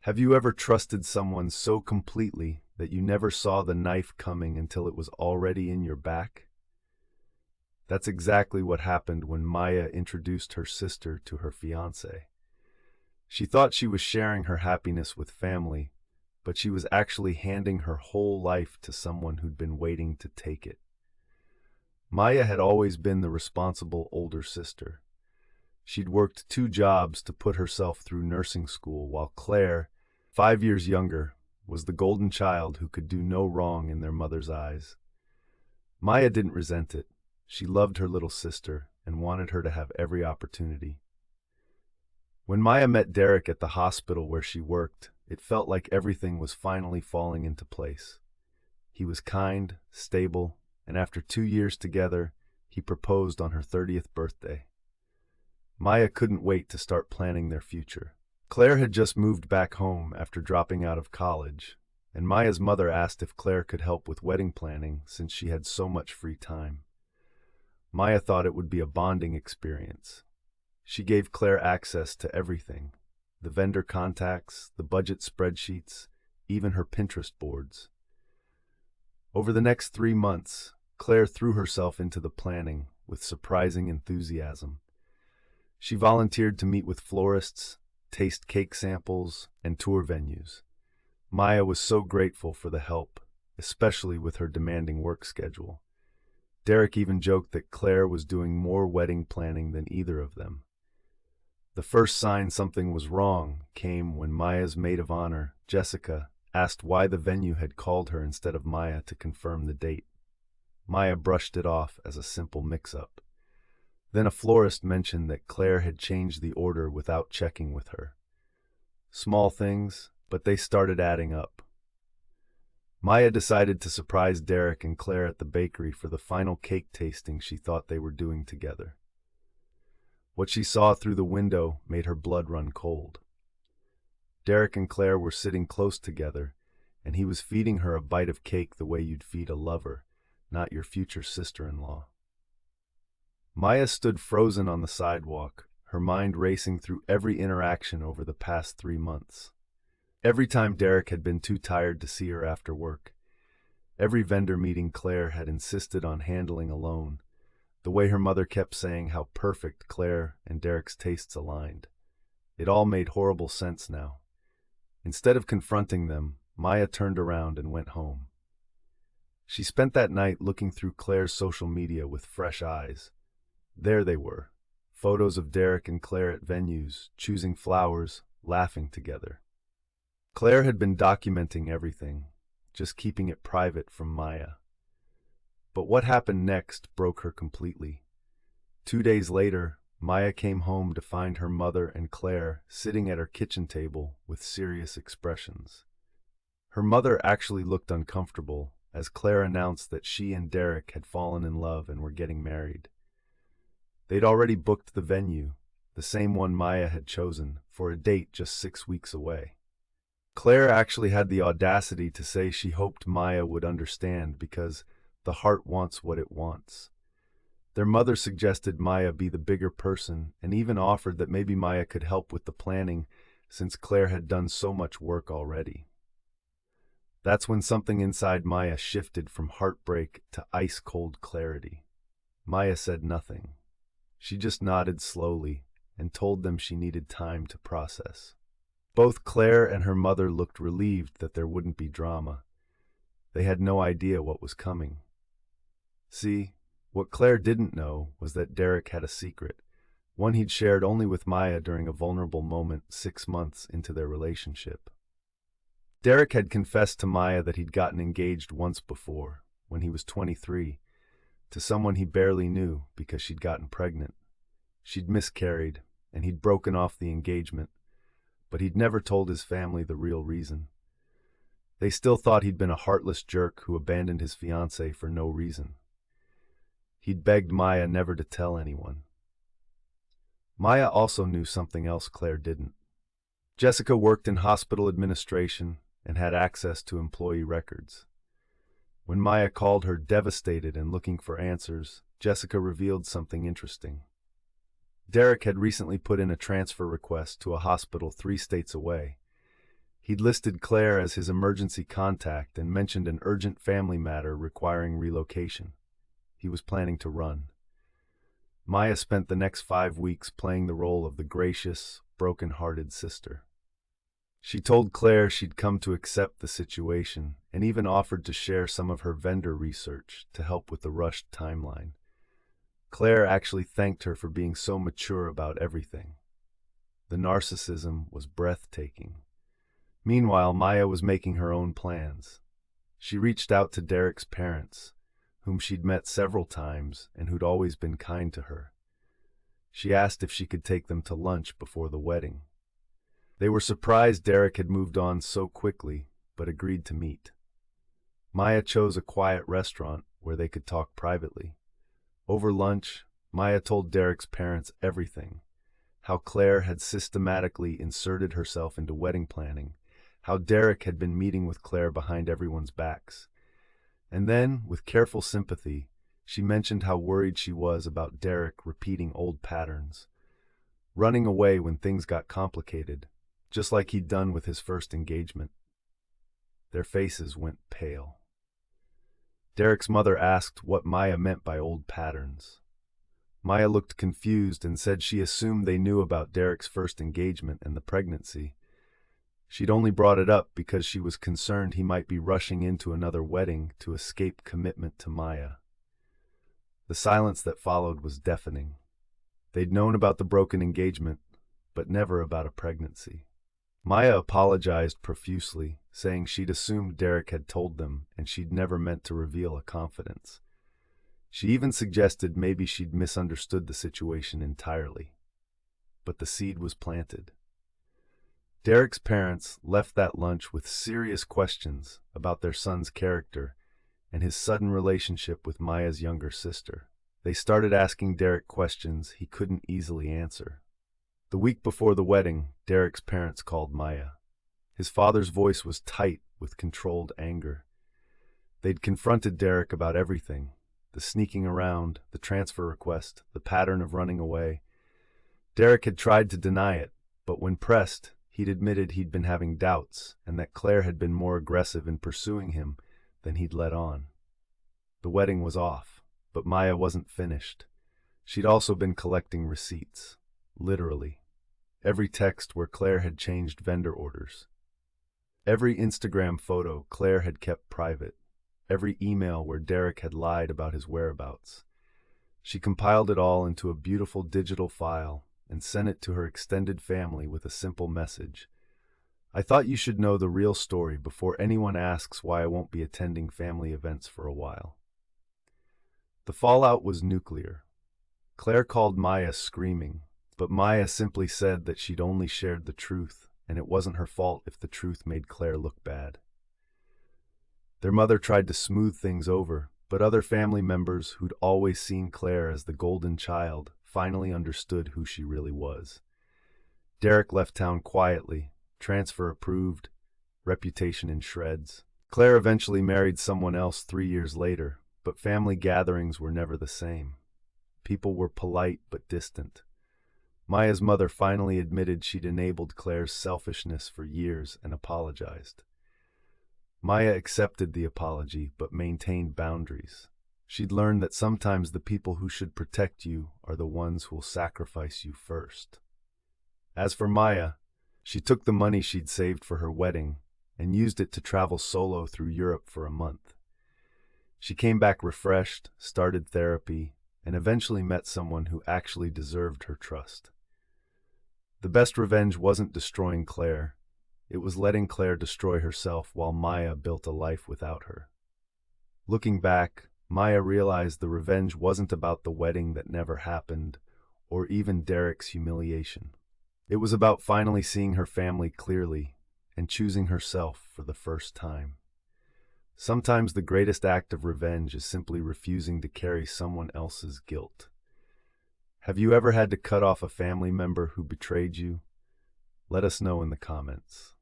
Have you ever trusted someone so completely that you never saw the knife coming until it was already in your back? That's exactly what happened when Maya introduced her sister to her fiancé. She thought she was sharing her happiness with family, but she was actually handing her whole life to someone who'd been waiting to take it. Maya had always been the responsible older sister. She'd worked 2 jobs to put herself through nursing school, while Claire, 5 years younger, was the golden child who could do no wrong in their mother's eyes. Maya didn't resent it. She loved her little sister and wanted her to have every opportunity. When Maya met Derek at the hospital where she worked, it felt like everything was finally falling into place. He was kind, stable, and after 2 years together, he proposed on her 30th birthday. Maya couldn't wait to start planning their future. Claire had just moved back home after dropping out of college, and Maya's mother asked if Claire could help with wedding planning since she had so much free time. Maya thought it would be a bonding experience. She gave Claire access to everything: the vendor contacts, the budget spreadsheets, even her Pinterest boards. Over the next 3 months, Claire threw herself into the planning with surprising enthusiasm. She volunteered to meet with florists, taste cake samples, and tour venues. Maya was so grateful for the help, especially with her demanding work schedule. Derek even joked that Claire was doing more wedding planning than either of them. The first sign something was wrong came when Maya's maid of honor, Jessica, asked why the venue had called her instead of Maya to confirm the date. Maya brushed it off as a simple mix-up. Then a florist mentioned that Claire had changed the order without checking with her. Small things, but they started adding up. Maya decided to surprise Derek and Claire at the bakery for the final cake tasting she thought they were doing together. What she saw through the window made her blood run cold. Derek and Claire were sitting close together, and he was feeding her a bite of cake the way you'd feed a lover, not your future sister-in-law. Maya stood frozen on the sidewalk, her mind racing through every interaction over the past 3 months. Every time Derek had been too tired to see her after work. Every vendor meeting Claire had insisted on handling alone. The way her mother kept saying how perfect Claire and Derek's tastes aligned. It all made horrible sense now. Instead of confronting them, Maya turned around and went home. She spent that night looking through Claire's social media with fresh eyes. There they were, photos of Derek and Claire at venues, choosing flowers, laughing together. Claire had been documenting everything, just keeping it private from Maya. But what happened next broke her completely. 2 days later, Maya came home to find her mother and Claire sitting at her kitchen table with serious expressions. Her mother actually looked uncomfortable as Claire announced that she and Derek had fallen in love and were getting married. They'd already booked the venue, the same one Maya had chosen, for a date just 6 weeks away. Claire actually had the audacity to say she hoped Maya would understand because the heart wants what it wants. Their mother suggested Maya be the bigger person and even offered that maybe Maya could help with the planning since Claire had done so much work already. That's when something inside Maya shifted from heartbreak to ice-cold clarity. Maya said nothing. She just nodded slowly and told them she needed time to process. Both Claire and her mother looked relieved that there wouldn't be drama. They had no idea what was coming. See, what Claire didn't know was that Derek had a secret, one he'd shared only with Maya during a vulnerable moment 6 months into their relationship. Derek had confessed to Maya that he'd gotten engaged once before, when he was 23, to someone he barely knew because she'd gotten pregnant. She'd miscarried, and he'd broken off the engagement, but he'd never told his family the real reason. They still thought he'd been a heartless jerk who abandoned his fiancée for no reason. He'd begged Maya never to tell anyone. Maya also knew something else Claire didn't. Jessica worked in hospital administration and had access to employee records. When Maya called her devastated and looking for answers, Jessica revealed something interesting. Derek had recently put in a transfer request to a hospital 3 states away. He'd listed Claire as his emergency contact and mentioned an urgent family matter requiring relocation. He was planning to run. Maya spent the next 5 weeks playing the role of the gracious, broken-hearted sister. She told Claire she'd come to accept the situation and even offered to share some of her vendor research to help with the rushed timeline. Claire actually thanked her for being so mature about everything. The narcissism was breathtaking. Meanwhile, Maya was making her own plans. She reached out to Derek's parents, whom she'd met several times and who'd always been kind to her. She asked if she could take them to lunch before the wedding. They were surprised Derek had moved on so quickly, but agreed to meet. Maya chose a quiet restaurant where they could talk privately. Over lunch, Maya told Derek's parents everything: how Claire had systematically inserted herself into wedding planning, how Derek had been meeting with Claire behind everyone's backs. And then, with careful sympathy, she mentioned how worried she was about Derek repeating old patterns, running away when things got complicated, just like he'd done with his first engagement. Their faces went pale. Derek's mother asked what Maya meant by old patterns. Maya looked confused and said she assumed they knew about Derek's first engagement and the pregnancy. She'd only brought it up because she was concerned he might be rushing into another wedding to escape commitment to Maya. The silence that followed was deafening. They'd known about the broken engagement, but never about a pregnancy. Maya apologized profusely, saying she'd assumed Derek had told them and she'd never meant to reveal a confidence. She even suggested maybe she'd misunderstood the situation entirely. But the seed was planted. Derek's parents left that lunch with serious questions about their son's character and his sudden relationship with Maya's younger sister. They started asking Derek questions he couldn't easily answer. The week before the wedding, Derek's parents called Maya. His father's voice was tight with controlled anger. They'd confronted Derek about everything: the sneaking around, the transfer request, the pattern of running away. Derek had tried to deny it, but when pressed, he'd admitted he'd been having doubts and that Claire had been more aggressive in pursuing him than he'd let on. The wedding was off, but Maya wasn't finished. She'd also been collecting receipts, literally. Every text where Claire had changed vendor orders. Every Instagram photo Claire had kept private. Every email where Derek had lied about his whereabouts. She compiled it all into a beautiful digital file and sent it to her extended family with a simple message: "I thought you should know the real story before anyone asks why I won't be attending family events for a while." The fallout was nuclear. Claire called Maya screaming, but Maya simply said that she'd only shared the truth, and it wasn't her fault if the truth made Claire look bad. Their mother tried to smooth things over, but other family members who'd always seen Claire as the golden child finally understood who she really was. Derek left town quietly, transfer approved, reputation in shreds. Claire eventually married someone else 3 years later, but family gatherings were never the same. People were polite but distant. Maya's mother finally admitted she'd enabled Claire's selfishness for years and apologized. Maya accepted the apology but maintained boundaries. She'd learned that sometimes the people who should protect you are the ones who'll sacrifice you first. As for Maya, she took the money she'd saved for her wedding and used it to travel solo through Europe for a month. She came back refreshed, started therapy, and eventually met someone who actually deserved her trust. The best revenge wasn't destroying Claire. It was letting Claire destroy herself while Maya built a life without her. Looking back, Maya realized the revenge wasn't about the wedding that never happened, or even Derek's humiliation. It was about finally seeing her family clearly and choosing herself for the first time. Sometimes the greatest act of revenge is simply refusing to carry someone else's guilt. Have you ever had to cut off a family member who betrayed you? Let us know in the comments.